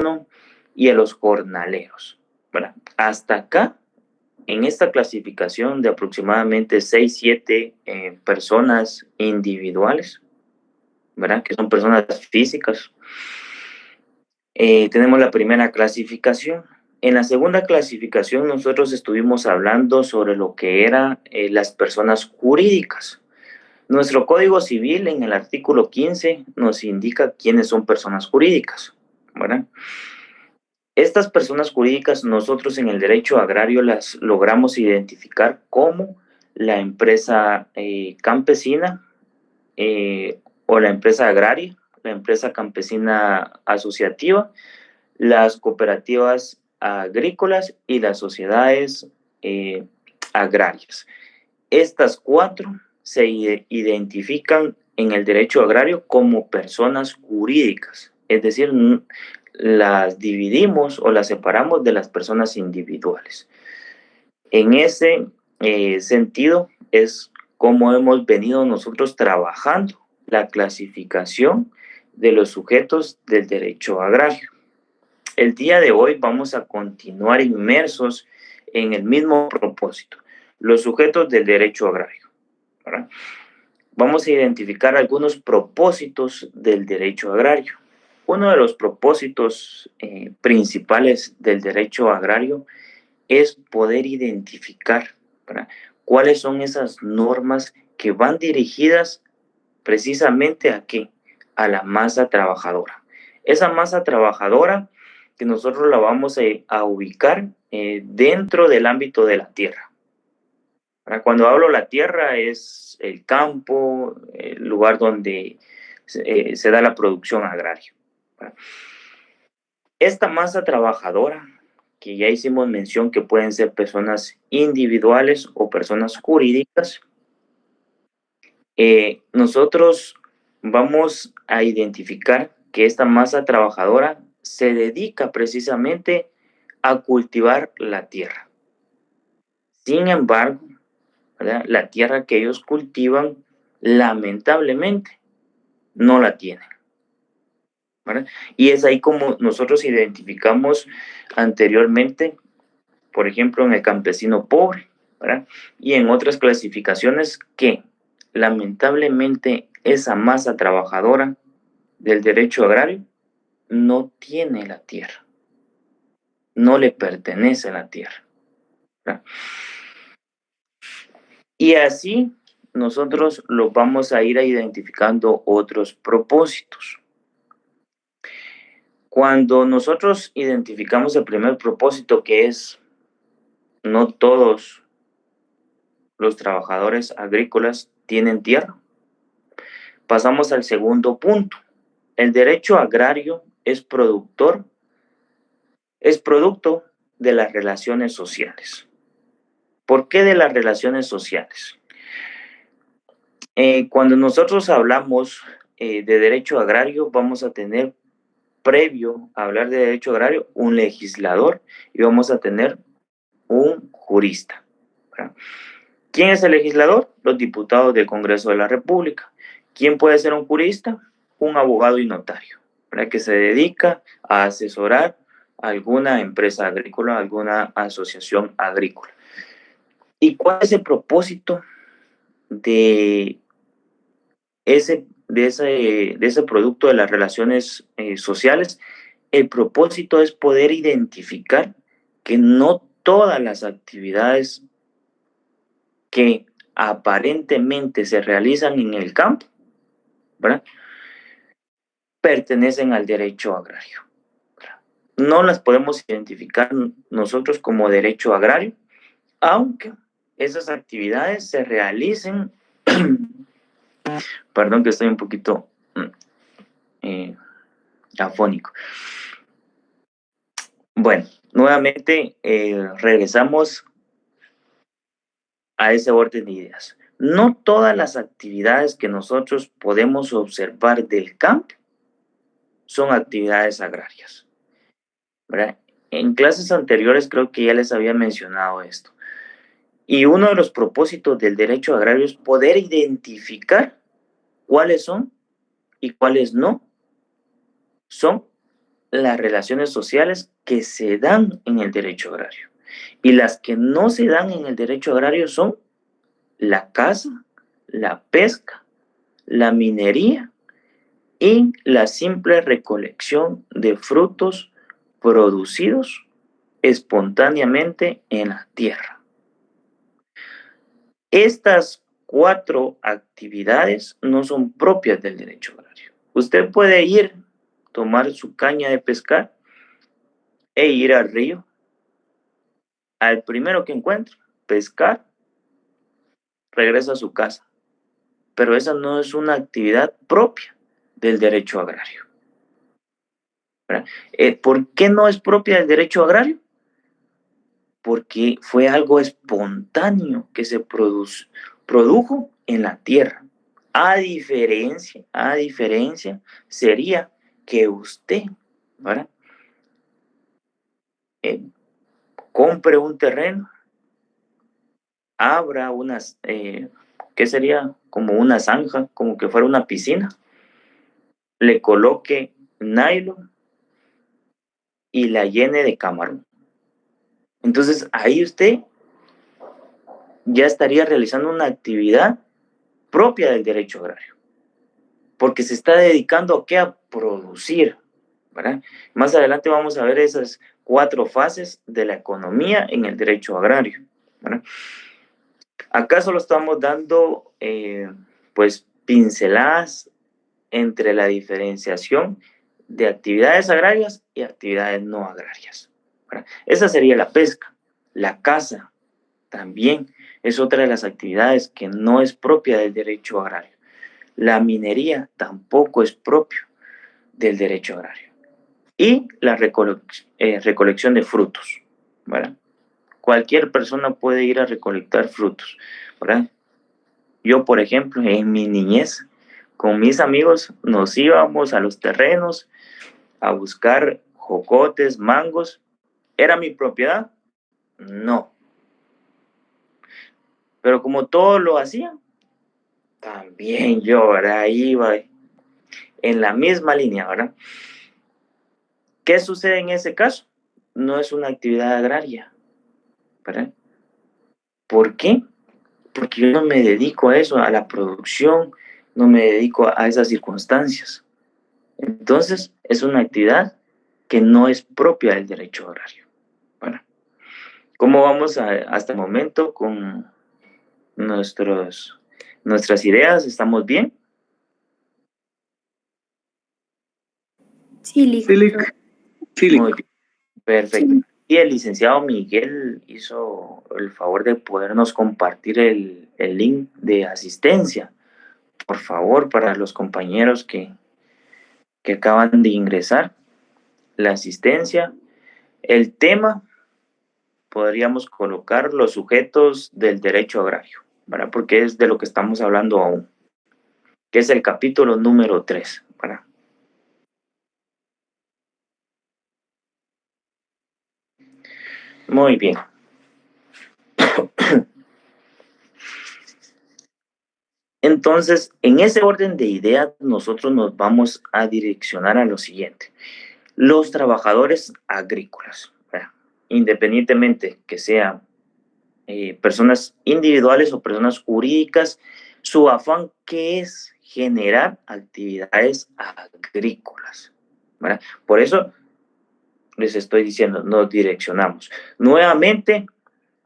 patrono y a los jornaleros, ¿verdad? Hasta acá, en esta clasificación de aproximadamente 6, 7 personas individuales, ¿verdad? Que son personas físicas. Tenemos la primera clasificación. En la segunda clasificación nosotros estuvimos hablando sobre lo que eran las personas jurídicas. Nuestro Código Civil en el artículo 15 nos indica quiénes son personas jurídicas, ¿verdad? Estas personas jurídicas nosotros en el derecho agrario las logramos identificar como la empresa campesina o la empresa agraria, la empresa campesina asociativa, las cooperativas agrícolas y las sociedades agrarias. Estas 4 se identifican en el derecho agrario como personas jurídicas, es decir, las dividimos o las separamos de las personas individuales. En ese sentido es como hemos venido nosotros trabajando la clasificación de los sujetos del derecho agrario. El día de hoy vamos a continuar inmersos en el mismo propósito, los sujetos del derecho agrario, ¿verdad? Vamos a identificar algunos propósitos del derecho agrario. Uno de los propósitos principales del derecho agrario es poder identificar, ¿verdad?, cuáles son esas normas que van dirigidas precisamente a qué, a la masa trabajadora. Esa masa trabajadora que nosotros la vamos a ubicar dentro del ámbito de la tierra. Cuando hablo la tierra es el campo, el lugar donde se da la producción agraria. Esta masa trabajadora, que ya hicimos mención que pueden ser personas individuales o personas jurídicas, nosotros vamos a identificar que esta masa trabajadora se dedica precisamente a cultivar la tierra. Sin embargo, ¿verdad?, la tierra que ellos cultivan, lamentablemente, no la tienen, ¿verdad? Y es ahí como nosotros identificamos anteriormente, por ejemplo, en el campesino pobre, ¿verdad?, y en otras clasificaciones que lamentablemente esa masa trabajadora del derecho agrario no tiene la tierra, no le pertenece la tierra, ¿verdad? Y así nosotros lo vamos a ir identificando otros propósitos. Cuando nosotros identificamos el primer propósito, que es no todos los trabajadores agrícolas tienen tierra, pasamos al segundo punto. El derecho agrario es producto de las relaciones sociales. ¿Por qué de las relaciones sociales? Cuando nosotros hablamos de derecho agrario, vamos a tener, previo a hablar de derecho agrario, un legislador y vamos a tener un jurista, ¿verdad? ¿Quién es el legislador? Los diputados del Congreso de la República. ¿Quién puede ser un jurista? Un abogado y notario, ¿verdad?, que se dedica a asesorar a alguna empresa agrícola, alguna asociación agrícola. ¿Y cuál es el propósito de ese producto de las relaciones sociales? El propósito es poder identificar que no todas las actividades que aparentemente se realizan en el campo, ¿verdad?, pertenecen al derecho agrario, ¿verdad? No las podemos identificar nosotros como derecho agrario, aunque esas actividades se realicen, perdón que estoy un poquito afónico. Bueno, nuevamente regresamos a ese orden de ideas. No todas las actividades que nosotros podemos observar del campo son actividades agrarias, ¿verdad? En clases anteriores creo que ya les había mencionado esto. Y uno de los propósitos del derecho agrario es poder identificar cuáles son y cuáles no son las relaciones sociales que se dan en el derecho agrario. Y las que no se dan en el derecho agrario son la caza, la pesca, la minería y la simple recolección de frutos producidos espontáneamente en la tierra. Estas 4 actividades no son propias del derecho agrario. Usted puede ir, tomar su caña de pescar e ir al río, al primero que encuentre, pescar, regresa a su casa. Pero esa no es una actividad propia del derecho agrario. ¿Por qué no es propia del derecho agrario? Porque fue algo espontáneo que se produjo en la tierra. A diferencia sería que usted, ¿verdad? Compre un terreno, abra unas, ¿qué sería? Como una zanja, como que fuera una piscina, le coloque nylon y la llene de camarón. Entonces ahí usted ya estaría realizando una actividad propia del derecho agrario, porque se está dedicando a qué, a producir, ¿verdad? Más adelante vamos a ver esas 4 fases de la economía en el derecho agrario, ¿verdad? Acá solo estamos dando pues pinceladas entre la diferenciación de actividades agrarias y actividades no agrarias, ¿verdad? Esa sería la pesca, la caza también es otra de las actividades que no es propia del derecho agrario. La minería tampoco es propio del derecho agrario. Y la recolección de frutos, ¿verdad? Cualquier persona puede ir a recolectar frutos, ¿verdad? Yo, por ejemplo, en mi niñez, con mis amigos nos íbamos a los terrenos a buscar jocotes, mangos. ¿Era mi propiedad? No. Pero como todos lo hacían, también yo, ¿verdad? Iba en la misma línea, ¿verdad? ¿Qué sucede en ese caso? No es una actividad agraria, ¿verdad? ¿Por qué? Porque yo no me dedico a eso, a la producción, no me dedico a esas circunstancias. Entonces, es una actividad que no es propia del derecho agrario. Bueno, ¿cómo vamos hasta el momento con nuestras ideas? ¿Estamos bien? Sí, listo. Muy bien, perfecto. Y el licenciado Miguel hizo el favor de podernos compartir el link de asistencia, por favor, para los compañeros que acaban de ingresar, la asistencia. El tema, podríamos colocar los sujetos del derecho agrario, ¿verdad? Porque es de lo que estamos hablando aún, que es el capítulo número 3, ¿verdad? Muy bien. Entonces, en ese orden de ideas, nosotros nos vamos a direccionar a lo siguiente. Los trabajadores agrícolas, ¿verdad? Independientemente que sean personas individuales o personas jurídicas, su afán que es generar actividades agrícolas, ¿verdad? Por eso les estoy diciendo, nos direccionamos. Nuevamente,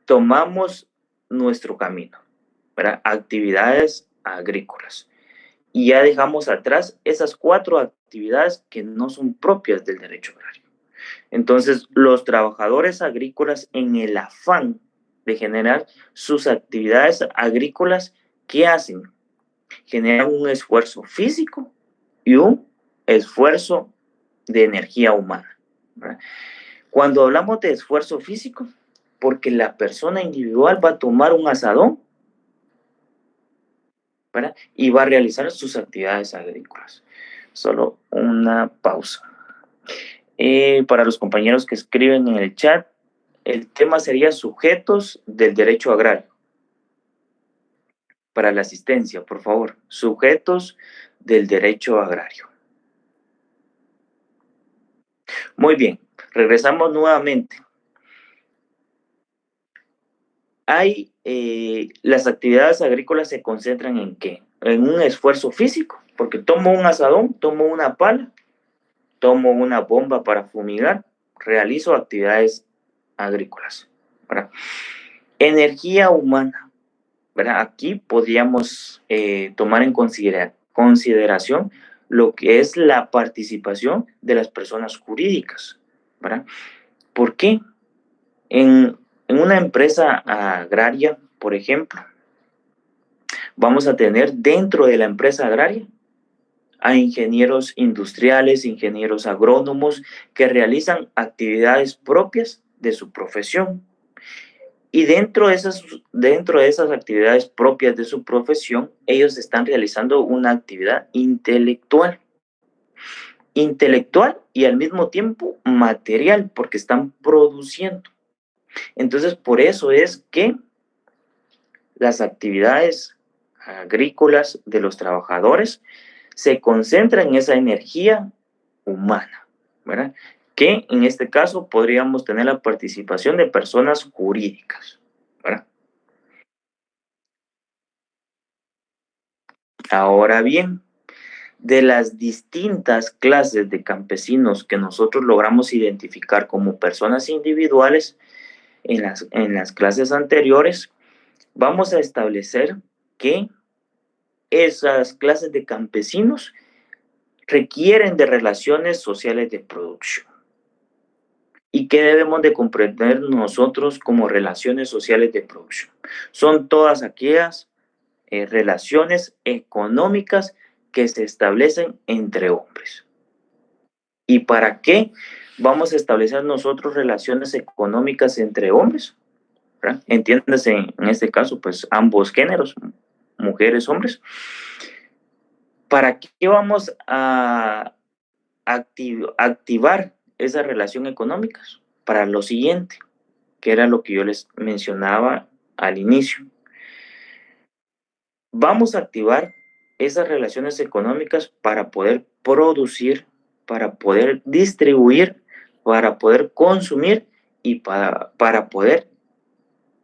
tomamos nuestro camino, ¿verdad? Actividades agrícolas. Y ya dejamos atrás esas 4 actividades que no son propias del derecho agrario. Entonces, los trabajadores agrícolas, en el afán de generar sus actividades agrícolas, ¿qué hacen? Generan un esfuerzo físico y un esfuerzo de energía humana, ¿verdad? Cuando hablamos de esfuerzo físico, porque la persona individual va a tomar un asadón, ¿verdad? Y va a realizar sus actividades agrícolas. Solo una pausa. Para los compañeros que escriben en el chat, el tema sería sujetos del derecho agrario. Para la asistencia, por favor, sujetos del derecho agrario. Muy bien, regresamos nuevamente. Las actividades agrícolas se concentran en qué? En un esfuerzo físico, porque tomo un asadón, tomo una pala, tomo una bomba para fumigar, realizo actividades agrícolas, ¿verdad? Energía humana, ¿verdad? Aquí podríamos tomar en consideración lo que es la participación de las personas jurídicas, ¿verdad? ¿Por qué? En una empresa agraria, por ejemplo, vamos a tener dentro de la empresa agraria a ingenieros industriales, ingenieros agrónomos que realizan actividades propias de su profesión. Y dentro de esas actividades propias de su profesión, ellos están realizando una actividad intelectual y al mismo tiempo material, porque están produciendo. Entonces, por eso es que las actividades agrícolas de los trabajadores se concentran en esa energía humana, ¿verdad? Que en este caso podríamos tener la participación de personas jurídicas, ¿verdad? Ahora bien, de las distintas clases de campesinos que nosotros logramos identificar como personas individuales en las clases anteriores, vamos a establecer que esas clases de campesinos requieren de relaciones sociales de producción. ¿Y qué debemos de comprender nosotros como relaciones sociales de producción? Son todas aquellas relaciones económicas que se establecen entre hombres. ¿Y para qué vamos a establecer nosotros relaciones económicas entre hombres? ¿Verdad? Entiéndase en este caso, pues ambos géneros, mujeres, hombres. ¿Para qué vamos a activar esas relaciones económicas? Para lo siguiente, que era lo que yo les mencionaba al inicio. Vamos a activar esas relaciones económicas para poder producir, para poder distribuir, para poder consumir y para poder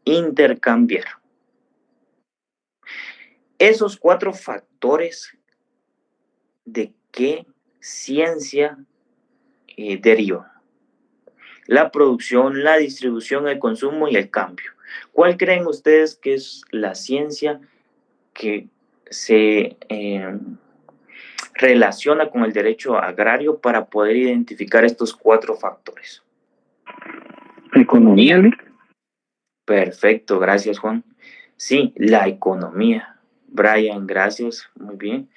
intercambiar. Esos 4 factores, ¿de qué ciencia derivan? La producción, la distribución, el consumo y el cambio. ¿Cuál creen ustedes que es la ciencia que se relaciona con el derecho agrario para poder identificar estos 4 factores? Economía, Lick. Perfecto, gracias Juan. Sí, la economía. Brian, gracias, muy bien.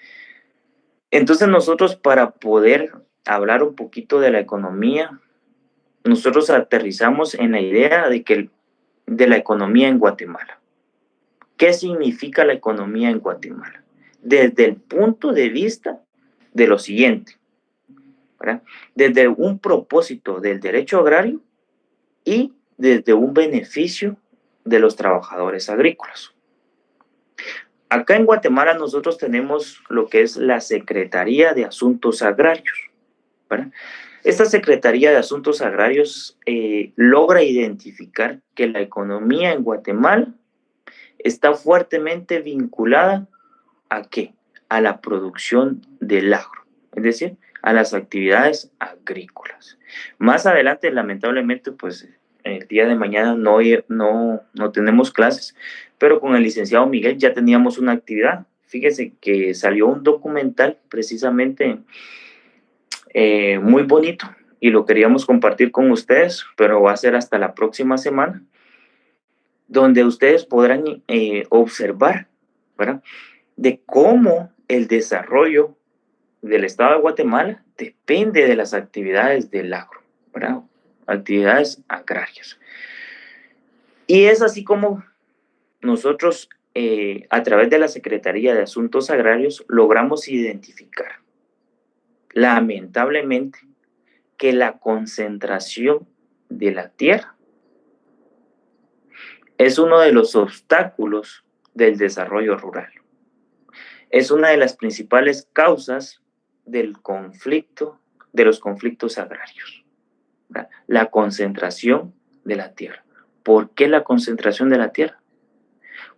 Entonces nosotros para poder hablar un poquito de la economía, nosotros aterrizamos en la idea de la economía en Guatemala. ¿Qué significa la economía en Guatemala? Desde el punto de vista de lo siguiente, ¿verdad? Desde un propósito del derecho agrario y desde un beneficio de los trabajadores agrícolas. Acá en Guatemala nosotros tenemos lo que es la Secretaría de Asuntos Agrarios, ¿verdad? Esta Secretaría de Asuntos Agrarios logra identificar que la economía en Guatemala está fuertemente vinculada ¿a qué? A la producción del agro, es decir, a las actividades agrícolas. Más adelante, lamentablemente, pues el día de mañana no tenemos clases, pero con el licenciado Miguel ya teníamos una actividad. Fíjese que salió un documental precisamente muy bonito y lo queríamos compartir con ustedes, pero va a ser hasta la próxima semana, donde ustedes podrán observar, ¿verdad? De cómo el desarrollo del Estado de Guatemala depende de las actividades del agro, ¿verdad? Actividades agrarias. Y es así como nosotros, a través de la Secretaría de Asuntos Agrarios, logramos identificar, lamentablemente, que la concentración de la tierra es uno de los obstáculos del desarrollo rural. Es una de las principales causas de los conflictos agrarios. la concentración de la tierra. ¿Por qué la concentración de la tierra?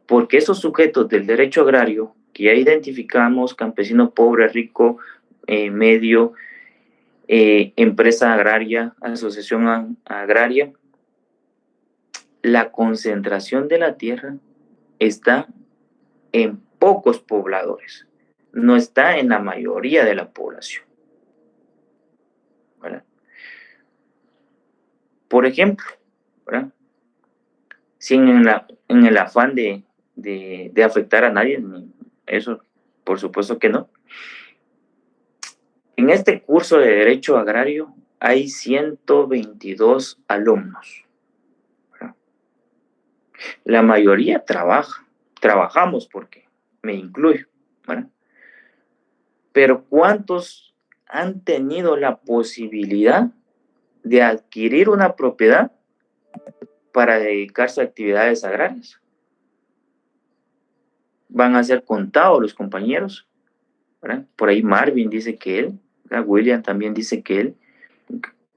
Porque esos sujetos del derecho agrario, que ya identificamos, campesino pobre, rico, medio, empresa agraria, asociación agraria, la concentración de la tierra está en pocos pobladores, no está en la mayoría de la población. ¿Verdad? Por ejemplo, ¿verdad? Sin en el afán de afectar a nadie, eso por supuesto que no. En este curso de Derecho Agrario hay 122 alumnos. ¿Verdad? La mayoría trabajamos porque me incluyo, ¿verdad? Pero ¿cuántos han tenido la posibilidad de adquirir una propiedad para dedicarse a actividades agrarias? Van a ser contados los compañeros, ¿verdad? Por ahí Marvin dice que él, ¿verdad? William también dice que él.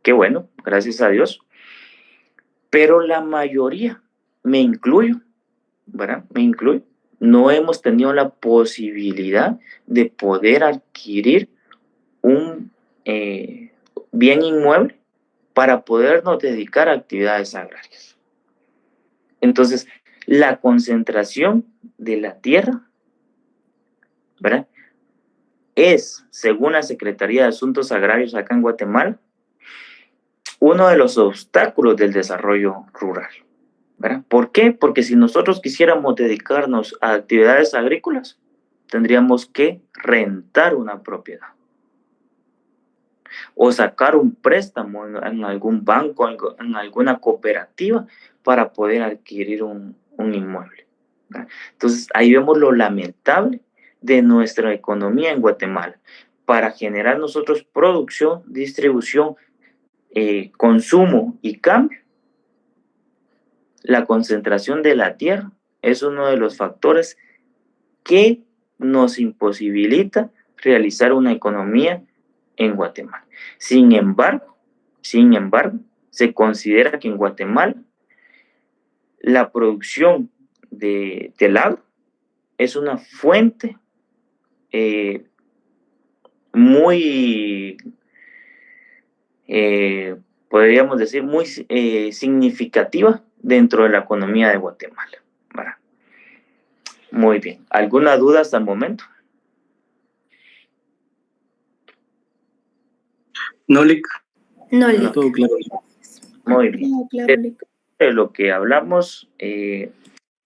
Qué bueno, gracias a Dios. Pero la mayoría, me incluyo, ¿verdad? Me incluyo. No hemos tenido la posibilidad de poder adquirir un bien inmueble para podernos dedicar a actividades agrarias. Entonces, la concentración de la tierra, ¿verdad? Es, según la Secretaría de Asuntos Agrarios acá en Guatemala, uno de los obstáculos del desarrollo rural, ¿verdad? ¿Por qué? Porque si nosotros quisiéramos dedicarnos a actividades agrícolas, tendríamos que rentar una propiedad o sacar un préstamo en algún banco, en alguna cooperativa para poder adquirir un inmueble, ¿verdad? Entonces, ahí vemos lo lamentable de nuestra economía en Guatemala. Para generar nosotros producción, distribución, consumo y cambio, la concentración de la tierra es uno de los factores que nos imposibilita realizar una economía en Guatemala. Sin embargo, se considera que en Guatemala la producción del agro es una fuente muy, podríamos decir, muy significativa dentro de la economía de Guatemala, ¿verdad? Muy bien. ¿Alguna duda hasta el momento? No, Lic. No, Lic. Todo claro. Muy bien. No, claro, Lic. De lo que hablamos, se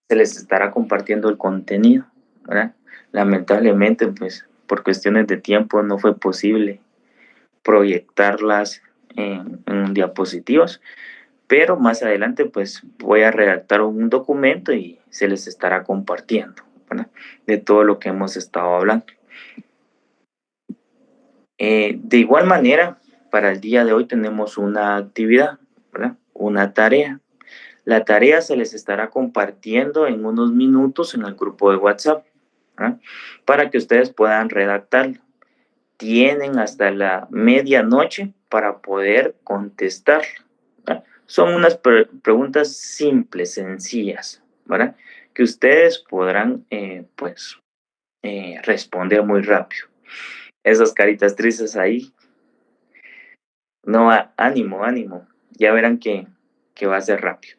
les estará compartiendo el contenido, ¿verdad? Lamentablemente, pues, por cuestiones de tiempo no fue posible proyectarlas en diapositivas, pero más adelante, pues, voy a redactar un documento y se les estará compartiendo, ¿verdad? De todo lo que hemos estado hablando. De igual manera, para el día de hoy tenemos una actividad, ¿verdad? Una tarea. La tarea se les estará compartiendo en unos minutos en el grupo de WhatsApp, ¿verdad? Para que ustedes puedan redactarlo. Tienen hasta la medianoche para poder contestar, ¿verdad? Son unas preguntas simples, sencillas, ¿verdad? Que ustedes podrán, responder muy rápido. Esas caritas tristes ahí. No, ánimo, ánimo. Ya verán que va a ser rápido.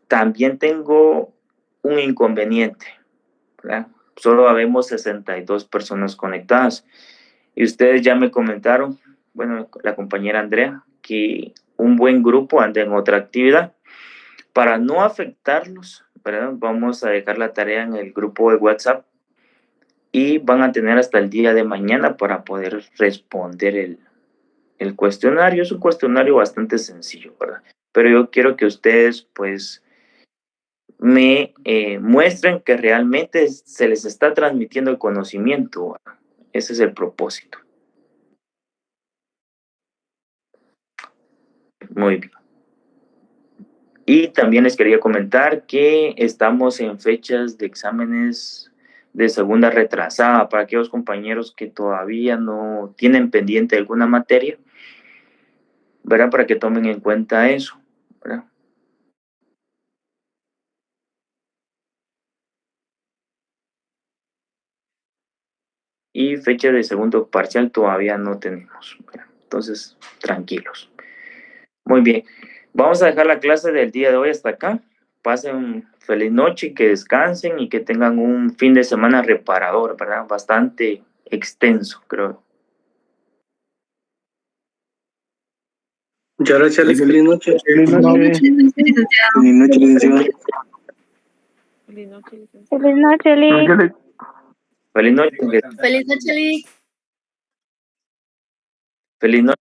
También tengo un inconveniente, ¿verdad? Solo habemos 62 personas conectadas. Y ustedes ya me comentaron, bueno, la compañera Andrea, que un buen grupo anda en otra actividad. Para no afectarlos, ¿verdad? Vamos a dejar la tarea en el grupo de WhatsApp y van a tener hasta el día de mañana para poder responder el cuestionario. Es un cuestionario bastante sencillo, ¿verdad? Pero yo quiero que ustedes, pues, me muestren que realmente se les está transmitiendo el conocimiento, ¿verdad? Ese es el propósito. Muy bien. Y también les quería comentar que estamos en fechas de exámenes de segunda retrasada para aquellos compañeros que todavía no tienen pendiente alguna materia, ¿verdad? Para que tomen en cuenta eso, ¿verdad? Y fecha de segundo parcial todavía no tenemos, ¿verdad? Entonces, tranquilos. Muy bien. Vamos a dejar la clase del día de hoy hasta acá. Pasen feliz noche, que descansen y que tengan un fin de semana reparador, ¿verdad? Bastante extenso, creo. Muchas gracias, Alex. Feliz noche. Feliz noche. Feliz noche, licenciado. Feliz noche, licenciado. Feliz noche, Lick. Feliz noche. Feliz noche, Lick. Feliz noche.